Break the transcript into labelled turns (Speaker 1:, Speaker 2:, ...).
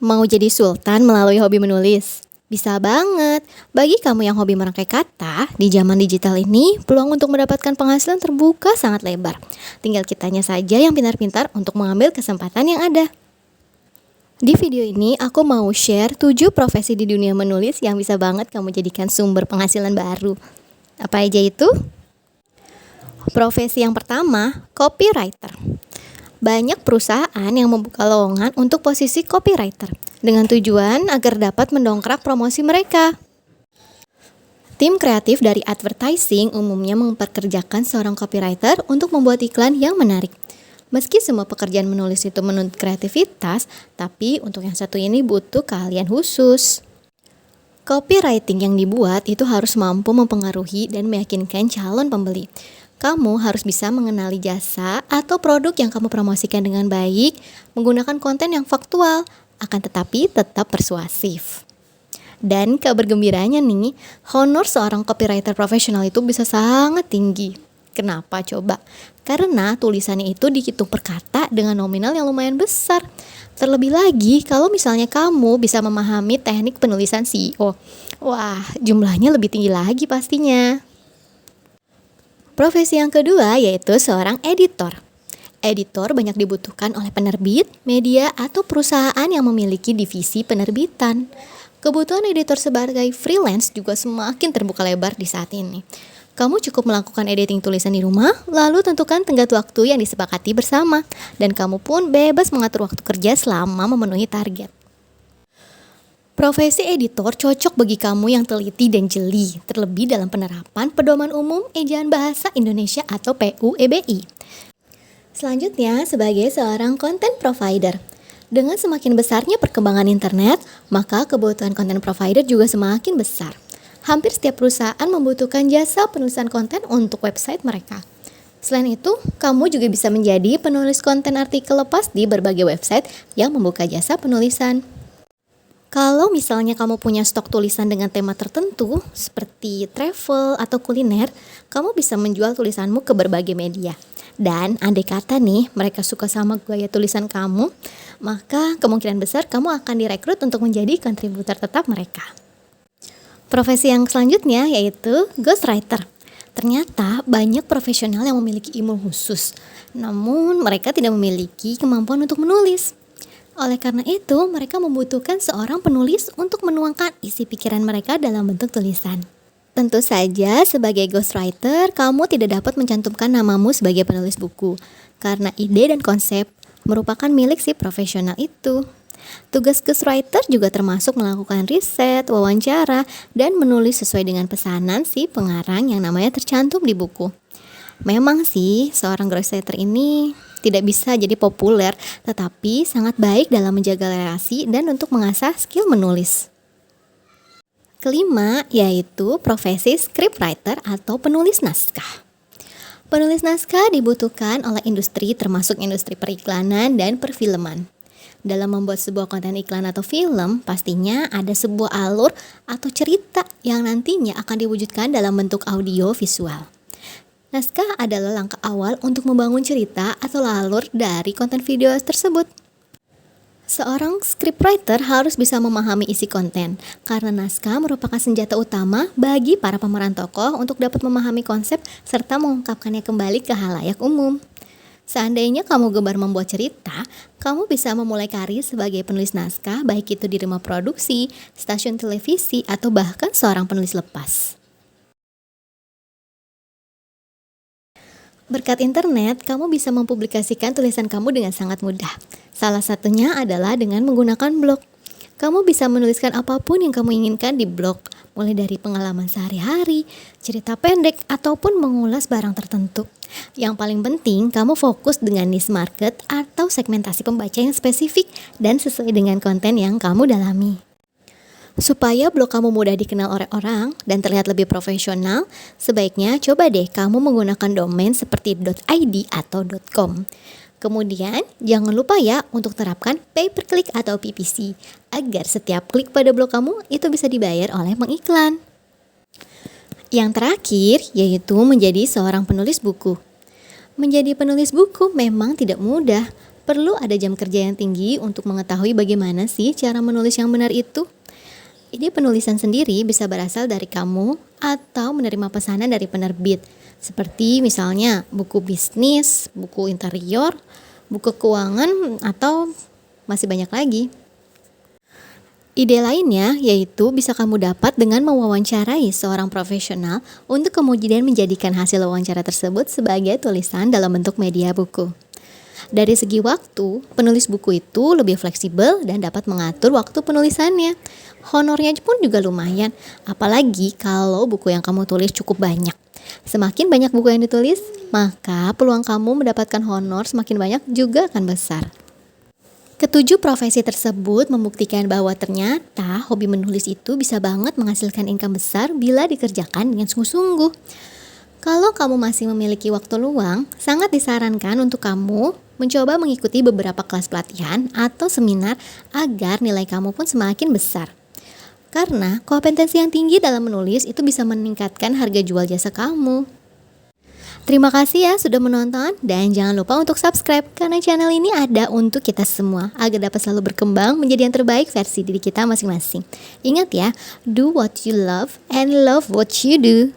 Speaker 1: Mau jadi sultan melalui hobi menulis? Bisa banget. Bagi kamu yang hobi merangkai kata, di zaman digital ini, peluang untuk mendapatkan penghasilan terbuka sangat lebar. Tinggal kitanya saja yang pintar-pintar untuk mengambil kesempatan yang ada. Di video ini, aku mau share 7 profesi di dunia menulis yang bisa banget kamu jadikan sumber penghasilan baru. Apa aja itu? Profesi yang pertama, copywriter. Banyak perusahaan yang membuka lowongan untuk posisi copywriter dengan tujuan agar dapat mendongkrak promosi mereka. Tim kreatif dari advertising umumnya memperkerjakan seorang copywriter untuk membuat iklan yang menarik. Meski semua pekerjaan menulis itu menuntut kreativitas, tapi untuk yang satu ini butuh keahlian khusus. Copywriting yang dibuat itu harus mampu mempengaruhi dan meyakinkan calon pembeli. Kamu harus bisa mengenali jasa atau produk yang kamu promosikan dengan baik, menggunakan konten yang faktual, akan tetapi tetap persuasif. Dan kabar gembiranya nih, honor seorang copywriter profesional itu bisa sangat tinggi. Kenapa coba? Karena tulisannya itu dihitung per kata dengan nominal yang lumayan besar. Terlebih lagi kalau misalnya kamu bisa memahami teknik penulisan CEO. Wah, jumlahnya lebih tinggi lagi pastinya. Profesi yang kedua yaitu seorang editor. Editor banyak dibutuhkan oleh penerbit, media, atau perusahaan yang memiliki divisi penerbitan. Kebutuhan editor sebagai freelance juga semakin terbuka lebar di saat ini. Kamu cukup melakukan editing tulisan di rumah, lalu tentukan tenggat waktu yang disepakati bersama, dan kamu pun bebas mengatur waktu kerja selama memenuhi target. Profesi editor cocok bagi kamu yang teliti dan jeli, terlebih dalam penerapan Pedoman Umum Ejaan Bahasa Indonesia atau PUEBI. Selanjutnya, sebagai seorang content provider. Dengan semakin besarnya perkembangan internet, maka kebutuhan content provider juga semakin besar. Hampir setiap perusahaan membutuhkan jasa penulisan konten untuk website mereka. Selain itu, kamu juga bisa menjadi penulis konten artikel lepas di berbagai website yang membuka jasa penulisan. Kalau misalnya kamu punya stok tulisan dengan tema tertentu, seperti travel atau kuliner, kamu bisa menjual tulisanmu ke berbagai media. Dan andai kata nih, mereka suka sama gaya tulisan kamu, maka kemungkinan besar kamu akan direkrut untuk menjadi kontributor tetap mereka. Profesi yang selanjutnya yaitu ghostwriter. Ternyata banyak profesional yang memiliki ilmu khusus, namun mereka tidak memiliki kemampuan untuk menulis. Oleh karena itu, mereka membutuhkan seorang penulis untuk menuangkan isi pikiran mereka dalam bentuk tulisan. Tentu saja, sebagai ghostwriter, kamu tidak dapat mencantumkan namamu sebagai penulis buku, karena ide dan konsep merupakan milik si profesional itu. Tugas ghostwriter juga termasuk melakukan riset, wawancara, dan menulis sesuai dengan pesanan si pengarang yang namanya tercantum di buku. Memang sih, seorang ghostwriter ini tidak bisa jadi populer, tetapi sangat baik dalam menjaga relasi dan untuk mengasah skill menulis. Kelima, yaitu profesi scriptwriter atau penulis naskah. Penulis naskah dibutuhkan oleh industri termasuk industri periklanan dan perfilman. Dalam membuat sebuah konten iklan atau film, pastinya ada sebuah alur atau cerita yang nantinya akan diwujudkan dalam bentuk audio visual. Naskah adalah langkah awal untuk membangun cerita atau alur dari konten video tersebut. Seorang scriptwriter harus bisa memahami isi konten, karena naskah merupakan senjata utama bagi para pemeran tokoh untuk dapat memahami konsep serta mengungkapkannya kembali ke halayak umum. Seandainya kamu gemar membuat cerita, kamu bisa memulai karir sebagai penulis naskah, baik itu di rumah produksi, stasiun televisi, atau bahkan seorang penulis lepas. Berkat internet, kamu bisa mempublikasikan tulisan kamu dengan sangat mudah. Salah satunya adalah dengan menggunakan blog. Kamu bisa menuliskan apapun yang kamu inginkan di blog, mulai dari pengalaman sehari-hari, cerita pendek, ataupun mengulas barang tertentu. Yang paling penting, kamu fokus dengan niche market atau segmentasi pembaca yang spesifik dan sesuai dengan konten yang kamu dalami. Supaya blog kamu mudah dikenal oleh orang dan terlihat lebih profesional, sebaiknya coba deh kamu menggunakan domain seperti .id atau .com. Kemudian, jangan lupa ya untuk terapkan pay per click atau PPC, agar setiap klik pada blog kamu itu bisa dibayar oleh pengiklan. Yang terakhir, yaitu menjadi seorang penulis buku. Menjadi penulis buku memang tidak mudah. Perlu ada jam kerja yang tinggi untuk mengetahui bagaimana sih cara menulis yang benar itu. Ide penulisan sendiri bisa berasal dari kamu atau menerima pesanan dari penerbit, seperti misalnya buku bisnis, buku interior, buku keuangan, atau masih banyak lagi. Ide lainnya yaitu bisa kamu dapat dengan mewawancarai seorang profesional untuk kemudian menjadikan hasil wawancara tersebut sebagai tulisan dalam bentuk media buku. Dari segi waktu, penulis buku itu lebih fleksibel dan dapat mengatur waktu penulisannya. Honornya pun juga lumayan, apalagi kalau buku yang kamu tulis cukup banyak. Semakin banyak buku yang ditulis, maka peluang kamu mendapatkan honor semakin banyak juga akan besar. Ketujuh profesi tersebut membuktikan bahwa ternyata hobi menulis itu bisa banget menghasilkan income besar bila dikerjakan dengan sungguh-sungguh. Kalau kamu masih memiliki waktu luang, sangat disarankan untuk kamu mencoba mengikuti beberapa kelas pelatihan atau seminar agar nilai kamu pun semakin besar. Karena kompetensi yang tinggi dalam menulis itu bisa meningkatkan harga jual jasa kamu. Terima kasih ya sudah menonton dan jangan lupa untuk subscribe karena channel ini ada untuk kita semua agar dapat selalu berkembang menjadi yang terbaik versi diri kita masing-masing. Ingat ya, do what you love and love what you do.